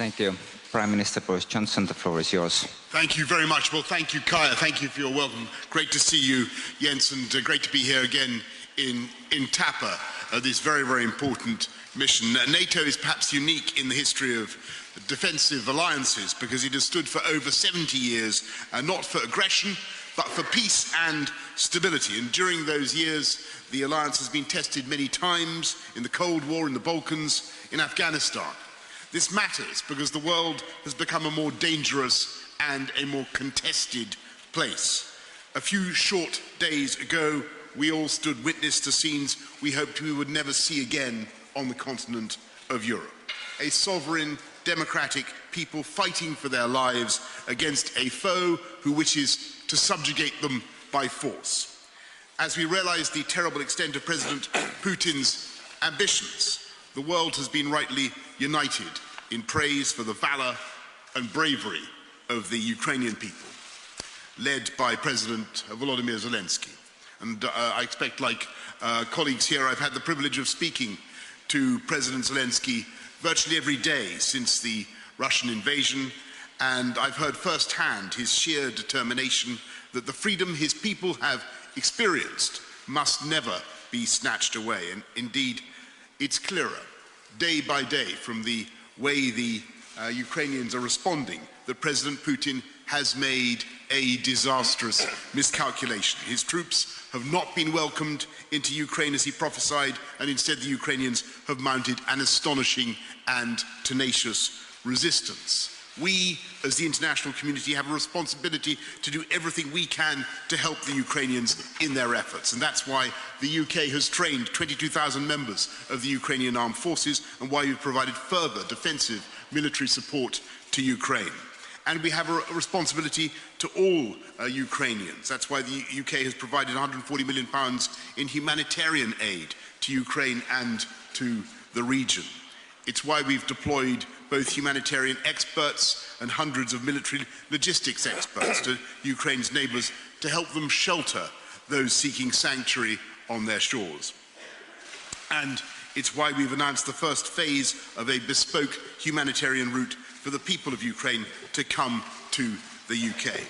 Thank you. Prime Minister Boris Johnson, the floor is yours. Thank you very much. Well, thank you, Kaya. Thank you for your welcome. Great to see you, Jens, and great to be here again in Tapa, this very, very important mission. NATO is perhaps unique in the history of defensive alliances because it has stood for over 70 years, not for aggression, but for peace and stability. And during those years, the alliance has been tested many times in the Cold War, in the Balkans, in Afghanistan. This matters because the world has become a more dangerous and a more contested place. A few short days ago, we all stood witness to scenes we hoped we would never see again on the continent of Europe. A sovereign, democratic people fighting for their lives against a foe who wishes to subjugate them by force. As we realize the terrible extent of President Putin's ambitions, the world has been rightly united in praise for the valor and bravery of the Ukrainian people, led by President Volodymyr Zelensky. And I expect, like colleagues here, I've had the privilege of speaking to President Zelensky virtually every day since the Russian invasion, and I've heard firsthand his sheer determination that the freedom his people have experienced must never be snatched away. And indeed, it's clearer day by day from the way the Ukrainians are responding that President Putin has made a disastrous miscalculation. His troops have not been welcomed into Ukraine as he prophesied, and instead the Ukrainians have mounted an astonishing and tenacious resistance. We, as the international community, have a responsibility to do everything we can to help the Ukrainians in their efforts. And that's why the UK has trained 22,000 members of the Ukrainian armed forces and why we've provided further defensive military support to Ukraine. And we have a responsibility to all Ukrainians. That's why the UK has provided £140 million in humanitarian aid to Ukraine and to the region. It's why we've deployed both humanitarian experts and hundreds of military logistics experts to Ukraine's neighbours to help them shelter those seeking sanctuary on their shores. And it's why we've announced the first phase of a bespoke humanitarian route for the people of Ukraine to come to the UK.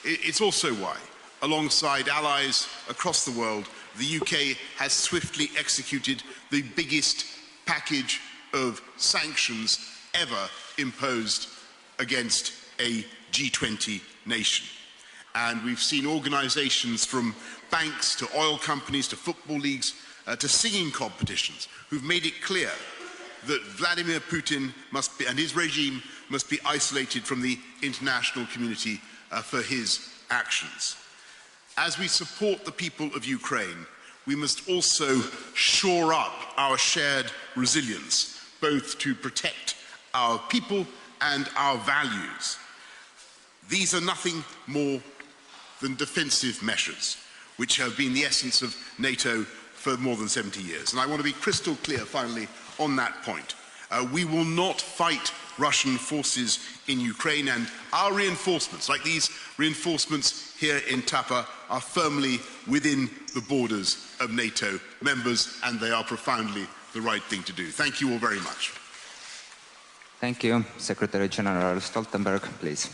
It's also why, alongside allies across the world, the UK has swiftly executed the biggest package of sanctions ever imposed against a G20 nation. And we've seen organisations from banks to oil companies to football leagues to singing competitions who've made it clear that Vladimir Putin and his regime must be isolated from the international community for his actions. As we support the people of Ukraine, we must also shore up our shared resilience, both to protect our people and our values. These are nothing more than defensive measures, which have been the essence of NATO for more than 70 years. And I want to be crystal clear, finally, on that point. We will not fight Russian forces in Ukraine, and our reinforcements, like these reinforcements here in Tapa, are firmly within the borders of NATO members, and they are profoundly the right thing to do. Thank you all very much. Thank you. Secretary General Stoltenberg, please.